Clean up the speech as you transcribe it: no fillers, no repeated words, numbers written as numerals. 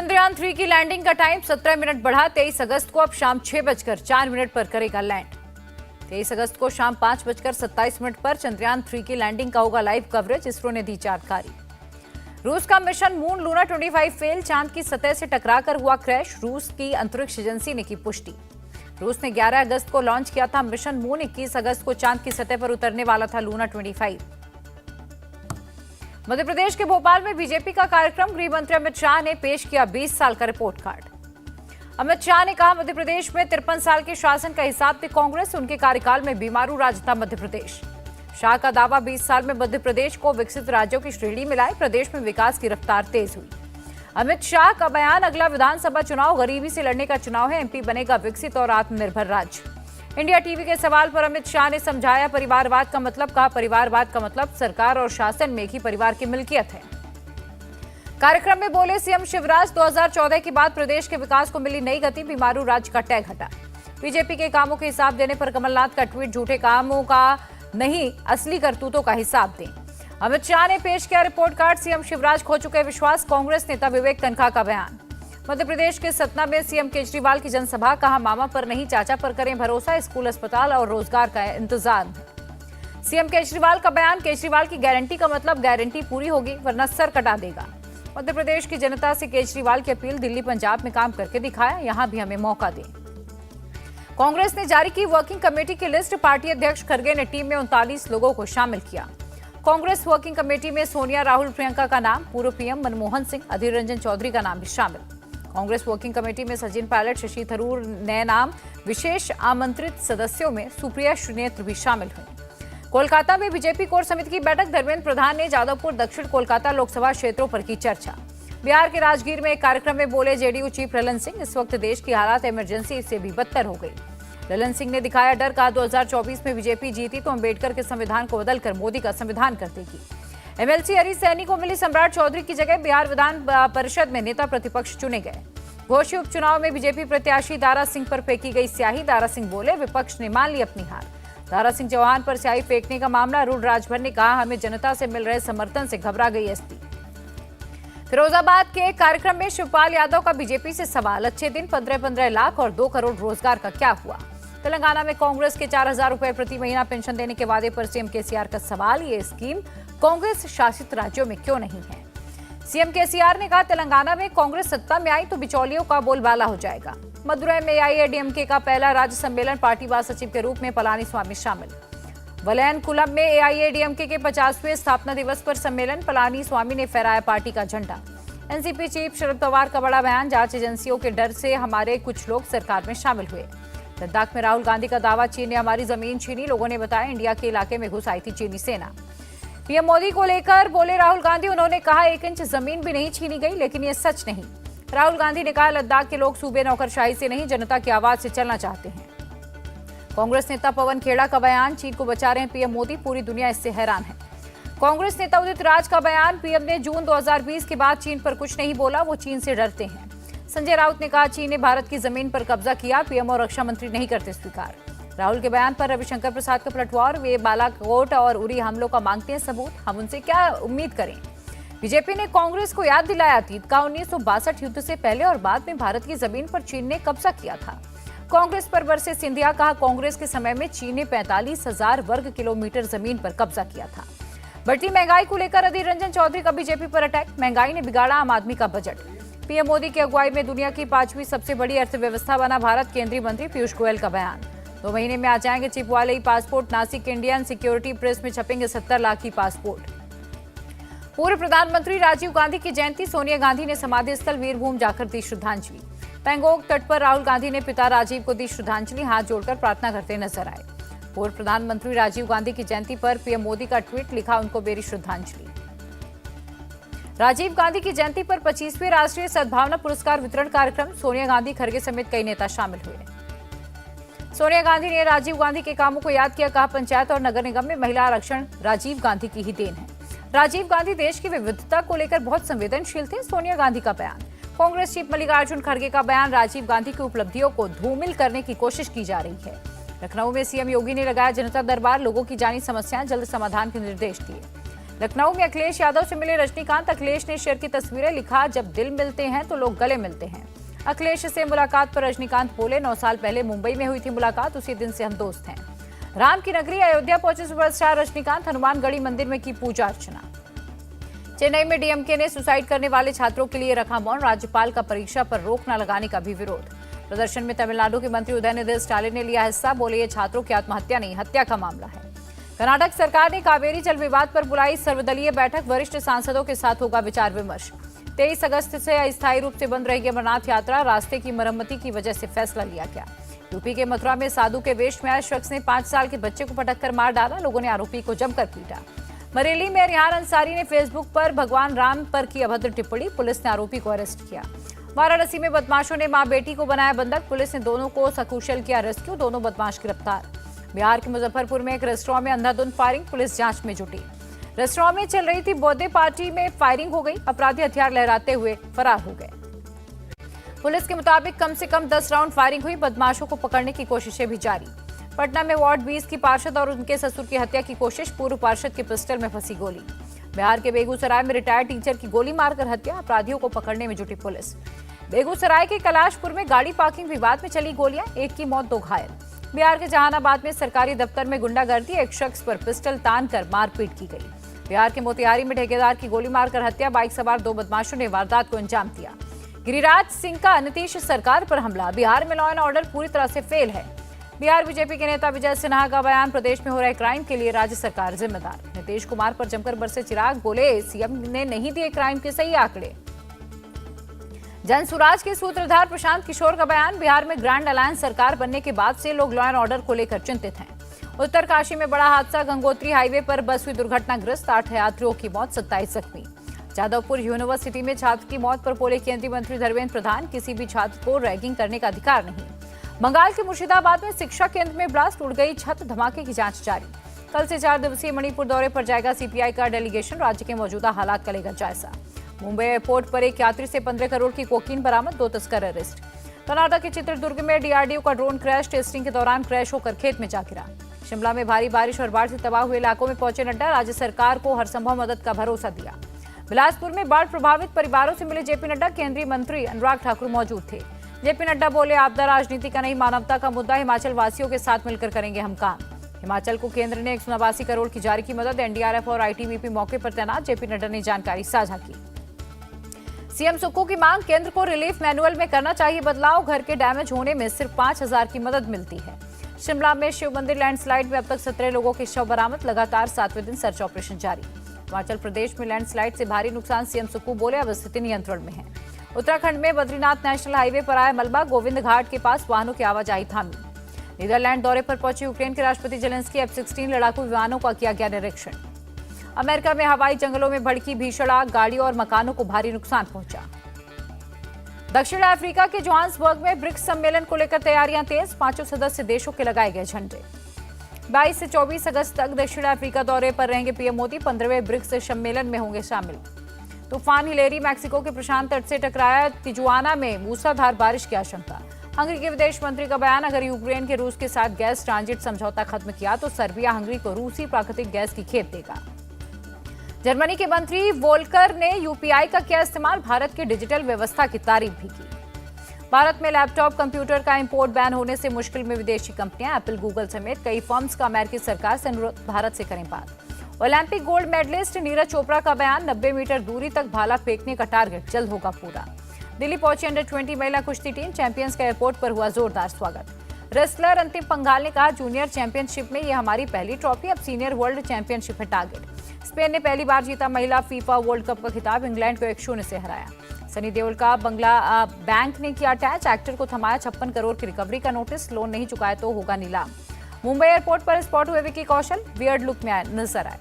चंद्रयान 3 की लैंडिंग का time 17 minute बढ़ा 23 अगस्त को अब शाम 6:04 पर करेगा लैंड। 23 अगस्त को शाम 5:27 पर चंद्रयान 3 की लैंडिंग का होगा लाइव कवरेज, इसरो ने दी जानकारी। रूस का मिशन मून लूना 25 फेल, चांद की सतह से टकराकर हुआ क्रैश, रूस की अंतरिक्ष एजेंसी ने की पुष्टि। रूस ने 11 अगस्त को लॉन्च किया था मिशन मून, 21 अगस्त को चांद की सतह पर उतरने वाला था लूना 25। मध्य प्रदेश के भोपाल में बीजेपी का कार्यक्रम, गृह मंत्री अमित शाह ने पेश किया 20 साल का रिपोर्ट कार्ड। अमित शाह ने कहा मध्य प्रदेश में 53 साल के शासन का हिसाब दे कांग्रेस, उनके कार्यकाल में बीमारू राज्य था मध्य प्रदेश। शाह का दावा 20 साल में मध्य प्रदेश को विकसित राज्यों की श्रेणी में लाए, प्रदेश में विकास की रफ्तार तेज हुई। अमित शाह का बयान, अगला विधानसभा चुनाव गरीबी से लड़ने का चुनाव है, एमपी बनेगा विकसित और आत्मनिर्भर राज्य। इंडिया टीवी के सवाल पर अमित शाह ने समझाया परिवारवाद का मतलब, कहा परिवारवाद का मतलब सरकार और शासन में एक ही परिवार की मिल्कियत है। कार्यक्रम में बोले सीएम शिवराज, 2014 के बाद प्रदेश के विकास को मिली नई गति, बीमारू राज्य का टैग हटा। बीजेपी के कामों के हिसाब देने पर कमलनाथ का ट्वीट, झूठे कामों का नहीं असली करतूतों का हिसाब दें। अमित शाह ने पेश किया रिपोर्ट कार्ड, सीएम शिवराज खो चुके विश्वास, कांग्रेस नेता विवेक तन्खा का बयान। मध्य प्रदेश के सतना में सीएम केजरीवाल की जनसभा, कहा मामा पर नहीं चाचा पर करें भरोसा, स्कूल अस्पताल और रोजगार का इंतजाम है। सीएम केजरीवाल का बयान, केजरीवाल की गारंटी का मतलब गारंटी पूरी होगी वरना सर कटा देगा। मध्य प्रदेश की जनता से केजरीवाल की अपील, दिल्ली पंजाब में काम करके दिखाया, यहां भी हमें मौका दें। कांग्रेस ने जारी की वर्किंग कमेटी की लिस्ट, पार्टी अध्यक्ष खड़गे ने टीम में 39 लोगों को शामिल किया। कांग्रेस वर्किंग कमेटी में सोनिया, राहुल, प्रियंका का नाम, पूर्व पीएम मनमोहन सिंह, अधीर रंजन चौधरी का नाम भी शामिल। कांग्रेस वर्किंग कमेटी में सचिन पायलट, शशि थरूर नए नाम, विशेष आमंत्रित सदस्यों में सुप्रिया श्रीनेत्र भी शामिल हुई। कोलकाता में बीजेपी कोर समिति की बैठक, धर्मेंद्र प्रधान ने जादवपुर दक्षिण कोलकाता लोकसभा क्षेत्रों पर की चर्चा। बिहार के राजगीर में एक कार्यक्रम में बोले जेडीयू चीफ ललन सिंह, इस वक्त देश की हालात इमरजेंसी से भी बदतर हो गई। ललन सिंह ने दिखाया डर, कहा 2024 में बीजेपी जीती तो अम्बेडकर के संविधान को बदलकर मोदी का संविधान कर देगी। एमएलसी हरीश सैनी को मिली सम्राट चौधरी की जगह, बिहार विधान परिषद में नेता प्रतिपक्ष चुने गए। घोषी उपचुनाव में बीजेपी प्रत्याशी दारा सिंह पर फेंकी गई स्याही, दारा सिंह बोले विपक्ष ने मान ली अपनी हार। दारा सिंह चौहान पर स्याही फेंकने का मामला, रूढ़ राजभर ने कहा हमें जनता से मिल रहे समर्थन से घबरा गई एसपी। फिरोजाबाद के एक कार्यक्रम में शिवपाल यादव का बीजेपी से सवाल, अच्छे दिन 15-15 लाख और 2 करोड़ रोजगार का क्या हुआ। तेलंगाना में कांग्रेस के 4,000 रुपए प्रति महीना पेंशन देने के वादे पर सीएम केसीआर का सवाल, ये स्कीम कांग्रेस शासित राज्यों में क्यों नहीं है। सीएम केसीआर ने कहा तेलंगाना में कांग्रेस सत्ता में आई तो बिचौलियों का बोलबाला हो जाएगा। मदुरई में एआईएडीएमके का पहला राज्य सम्मेलन, पार्टी महासचिव के रूप में पलानीस्वामी शामिल। वलयनकुलम में एआईएडीएमके के 50वें स्थापना दिवस पर सम्मेलन, पलानीस्वामी ने फहराया पार्टी का झंडा। एनसीपी चीफ शरद पवार का बड़ा बयान, जांच एजेंसियों के डर से हमारे कुछ लोग सरकार में शामिल हुए। लद्दाख में राहुल गांधी का दावा, चीन ने हमारी जमीन छीनी, लोगों ने बताया इंडिया के इलाके में घुस आई थी चीनी सेना। पीएम मोदी को लेकर बोले राहुल गांधी, उन्होंने कहा 1 इंच जमीन भी नहीं छीनी गई, लेकिन ये सच नहीं। राहुल गांधी ने कहा लद्दाख के लोग सूबे नौकरशाही से नहीं जनता की आवाज से चलना चाहते हैं। कांग्रेस नेता पवन खेड़ा का बयान, चीन को बचा रहे हैं पीएम मोदी, पूरी दुनिया इससे हैरान है। कांग्रेस नेता उदित राज का बयान, पीएम ने जून 2020 के बाद चीन पर कुछ नहीं बोला, वो चीन से डरते हैं। संजय राउत ने कहा चीन ने भारत की जमीन पर कब्जा किया, पीएम और रक्षा मंत्री नहीं करते स्वीकार। राहुल के बयान पर रविशंकर प्रसाद का पलटवार, वे बालाकोट और उरी हमलों का मांगते हैं सबूत, हम उनसे क्या उम्मीद करें। बीजेपी ने कांग्रेस को याद दिलाया अतीत का, 1962 युद्ध से पहले और बाद में भारत की जमीन पर चीन ने कब्जा किया था। कांग्रेस पर बरसे सिंधिया, कहा कांग्रेस के समय में चीन ने 45,000 वर्ग किलोमीटर जमीन पर कब्जा किया था। बढ़ती महंगाई को लेकर अधीर रंजन चौधरी का बीजेपी पर अटैक, महंगाई ने बिगाड़ा आम आदमी का बजट। पीएम मोदी की अगुवाई में दुनिया की 5वीं सबसे बड़ी अर्थव्यवस्था बना भारत, केंद्रीय मंत्री पीयूष गोयल का बयान। 2 महीने में आ जाएंगे चिप वाले ही passport, Nashik Indian security press में छपेंगे 70 लाख ही पासपोर्ट। पूर्व प्रधानमंत्री राजीव गांधी की जयंती, सोनिया गांधी ने समाधि स्थल वीरभूमि जाकर दी श्रद्धांजलि। पैंगोंग तट पर राहुल गांधी ने पिता राजीव को दी श्रद्धांजलि, हाथ जोड़कर प्रार्थना करते नजर आए। पूर्व प्रधानमंत्री राजीव गांधी की जयंती पर पीएम मोदी का ट्वीट, लिखा उनको मेरी श्रद्धांजलि। राजीव गांधी की जयंती पर 25वें राष्ट्रीय सद्भावना पुरस्कार वितरण कार्यक्रम, सोनिया गांधी, खड़गे समेत कई नेता शामिल हुए। सोनिया गांधी ने राजीव गांधी के कामों को याद किया, कहा पंचायत और नगर निगम में महिला आरक्षण राजीव गांधी की ही देन है। राजीव गांधी देश की विविधता को लेकर बहुत संवेदनशील थे, सोनिया गांधी का बयान। कांग्रेस चीफ मल्लिकार्जुन खड़गे का बयान, राजीव गांधी की उपलब्धियों को धूमिल करने की कोशिश की जा रही है। लखनऊ में सीएम योगी ने लगाया जनता दरबार, लोगों की जानी समस्याएं जल्द समाधान के निर्देश दिए। लखनऊ में अखिलेश यादव से मिले रजनीकांत। अखिलेश ने शेयर की तस्वीरें, लिखा जब दिल मिलते हैं तो लोग गले मिलते हैं। अखिलेश से मुलाकात पर रजनीकांत बोले 9 साल पहले मुंबई में हुई थी मुलाकात, उसी दिन से हम दोस्त हैं। राम की नगरी अयोध्या पहुंचे सुपरस्टार रजनीकांत। हनुमानगढ़ी मंदिर में की पूजा अर्चना। चेन्नई में डीएमके ने सुसाइड करने वाले छात्रों के लिए रखा मौन। राज्यपाल का परीक्षा पर रोक न लगाने का भी विरोध। प्रदर्शन में तमिलनाडु के मंत्री उदयनिधि स्टालिन ने लिया हिस्सा। बोले ये छात्रों की आत्महत्या नहीं, हत्या का मामला है। कर्नाटक सरकार ने कावेरी जल विवाद पर बुलाई सर्वदलीय बैठक। वरिष्ठ सांसदों के साथ होगा विचार विमर्श। 23 अगस्त से अस्थायी रूप से बंद रहेगी अमरनाथ यात्रा। रास्ते की मरम्मती की वजह से फैसला लिया गया। यूपी के मथुरा में साधु के वेश में आए शख्स ने 5 साल के बच्चे को पटककर मार डाला। लोगों ने आरोपी को जमकर पीटा। बरेली में रिहान अंसारी ने फेसबुक पर भगवान राम पर की अभद्र टिप्पणी। पुलिस ने आरोपी को अरेस्ट किया। वाराणसी में बदमाशों ने मां बेटी को बनाया बंधक। पुलिस ने दोनों को सकुशल किया रेस्क्यू। दोनों बदमाश गिरफ्तार। बिहार के मुजफ्फरपुर में एक रेस्टोरेंट में अंधाधुंध फायरिंग। पुलिस जांच में जुटी। रेस्टोरेंट में चल रही थी बर्थडे पार्टी में फायरिंग हो गई। अपराधी हथियार लहराते हुए फरार हो गए। पुलिस के मुताबिक कम से कम 10 राउंड फायरिंग हुई। बदमाशों को पकड़ने की कोशिशें भी जारी। पटना में वार्ड 20 की पार्षद और उनके ससुर की हत्या की कोशिश। पूर्व पार्षद के पिस्टल में फंसी गोली। बिहार के बेगूसराय में रिटायर्ड टीचर की गोली मारकर हत्या। अपराधियों को पकड़ने में जुटी पुलिस। बेगूसराय के कैलाशपुर में गाड़ी पार्किंग विवाद में चली गोलियां। एक की मौत, 2 घायल। बिहार के जहानाबाद में सरकारी दफ्तर में गुंडागर्दी। एक शख्स पर पिस्टल तान कर मारपीट की गई। बिहार के मोतिहारी में ठेकेदार की गोली मारकर हत्या। बाइक सवार 2 बदमाशों ने वारदात को अंजाम दिया। गिरिराज सिंह का नीतीश सरकार पर हमला। बिहार में लॉ एंड ऑर्डर पूरी तरह से फेल है। बिहार बीजेपी के नेता विजय सिन्हा का बयान। प्रदेश में हो रहे क्राइम के लिए राज्य सरकार जिम्मेदार। नीतीश कुमार पर जमकर बरसे चिराग। बोले सीएम ने नहीं दिए क्राइम के सही आंकड़े। जनसुराज के सूत्रधार प्रशांत किशोर का बयान। बिहार में ग्रैंड अलायंस सरकार बनने के बाद से लोग लॉ एंड ऑर्डर को लेकर चिंतित हैं। उत्तरकाशी में बड़ा हादसा। गंगोत्री हाईवे पर बस हुई दुर्घटनाग्रस्त। 8 यात्रियों की मौत, 27 जख्मी। जादवपुर यूनिवर्सिटी में छात्र की मौत पर बोले केंद्रीय मंत्री धर्मेंद्र प्रधान, किसी भी छात्र को रैगिंग करने का अधिकार नहीं। बंगाल के मुर्शिदाबाद में शिक्षा केंद्र में ब्लास्ट, उड़ गई छत। धमाके की जांच जारी। कल से 4 दिवसीय मणिपुर दौरे पर जाएगा सीपीआई का डेलीगेशन। राज्य के मौजूदा हालात का लेगा जायजा। मुंबई एयरपोर्ट पर एक यात्री से 15 करोड़ की कोकीन बरामद। 2 तस्कर अरेस्ट। कर्नाटक के चित्रदुर्ग में डीआरडीओ का ड्रोन क्रैश। टेस्टिंग के दौरान क्रैश होकर खेत में जा गिरा। शिमला में भारी बारिश और बाढ़ से तबाह हुए इलाकों में पहुंचे नड्डा। राज्य सरकार को हर संभव मदद का भरोसा दिया। बिलासपुर में बाढ़ प्रभावित परिवारों से मिले जेपी नड्डा। केंद्रीय मंत्री अनुराग ठाकुर मौजूद थे। जेपी नड्डा बोले आपदा राजनीति का नहीं, मानवता का मुद्दा। हिमाचल वासियों के साथ मिलकर करेंगे हम काम। हिमाचल को केंद्र ने 189 करोड़ की जारी की मदद। एनडीआरएफ और आईटीबीपी मौके पर तैनात। जेपी नड्डा ने जानकारी साझा की। सीएम सुक्खू की मांग, केंद्र को रिलीफ मैनुअल में करना चाहिए बदलाव। घर के डैमेज होने में सिर्फ 5,000 की मदद मिलती है। शिमला में शिव मंदिर लैंडस्लाइड में अब तक 17 लोगों के शव बरामद। लगातार 7वें दिन सर्च ऑपरेशन जारी। हिमाचल प्रदेश में लैंडस्लाइड से भारी नुकसान। सीएम सुक्खू बोले अब स्थिति नियंत्रण में है। उत्तराखंड में बद्रीनाथ नेशनल हाईवे पर आया मलबा। गोविंद घाट के पास वाहनों की आवाजाही थामी। नीदरलैंड दौरे पर पहुंचे यूक्रेन के राष्ट्रपति जेलेंस्की। F-16 लड़ाकू विमानों का किया गया निरीक्षण। अमेरिका में हवाई जंगलों में भड़की भीषण आग। गाड़ियों और मकानों को भारी नुकसान पहुंचा। दक्षिण अफ्रीका के जोहान्सबर्ग में ब्रिक्स सम्मेलन को लेकर तैयारियां तेज। 5 सदस्य देशों के लगाए गए झंडे। 22 से 24 अगस्त तक दक्षिण अफ्रीका दौरे पर रहेंगे पीएम मोदी। 15वें ब्रिक्स सम्मेलन में होंगे शामिल। तूफान हिलेरी मैक्सिको के प्रशांत तट से टकराया। तिजुआना में मूसलाधार बारिश की आशंका। हंगरी के विदेश मंत्री का बयान, अगर यूक्रेन के रूस के साथ गैस ट्रांजिट समझौता खत्म किया तो सर्बिया हंगरी को रूसी प्राकृतिक गैस की खेप देगा। जर्मनी के मंत्री वोल्कर ने यूपीआई का किया इस्तेमाल। भारत की डिजिटल व्यवस्था की तारीफ भी की। भारत में लैपटॉप कंप्यूटर का इंपोर्ट बैन होने से मुश्किल में विदेशी कंपनियां। एप्पल, गूगल समेत कई फर्म्स का अमेरिकी सरकार से अनुरोध, भारत से करें बात। Olympic gold medallist Neeraj Chopra का बयान, 90 मीटर दूरी तक भाला फेंकने का टारगेट जल्द होगा पूरा। दिल्ली पहुंची अंडर 20 महिला कुश्ती टीम। चैंपियंस का एयरपोर्ट पर हुआ जोरदार स्वागत। रेसलर अंतिम पंघाल ने कहा, जूनियर चैंपियनशिप में ये हमारी पहली ट्रॉफी, अब सीनियर वर्ल्ड चैंपियनशिप है टारगेट। स्पेन ने पहली बार जीता महिला फीफा वर्ल्ड कप का खिताब। इंग्लैंड को 1-0 से हराया। सनी देओल का बंगला बैंक ने किया अटैच। एक्टर को थमाया 56 करोड़ की रिकवरी का नोटिस। लोन नहीं चुकाए तो होगा नीलाम। मुंबई एयरपोर्ट पर स्पॉट हुए विकी कौशल। वियर्ड लुक में नजर आए।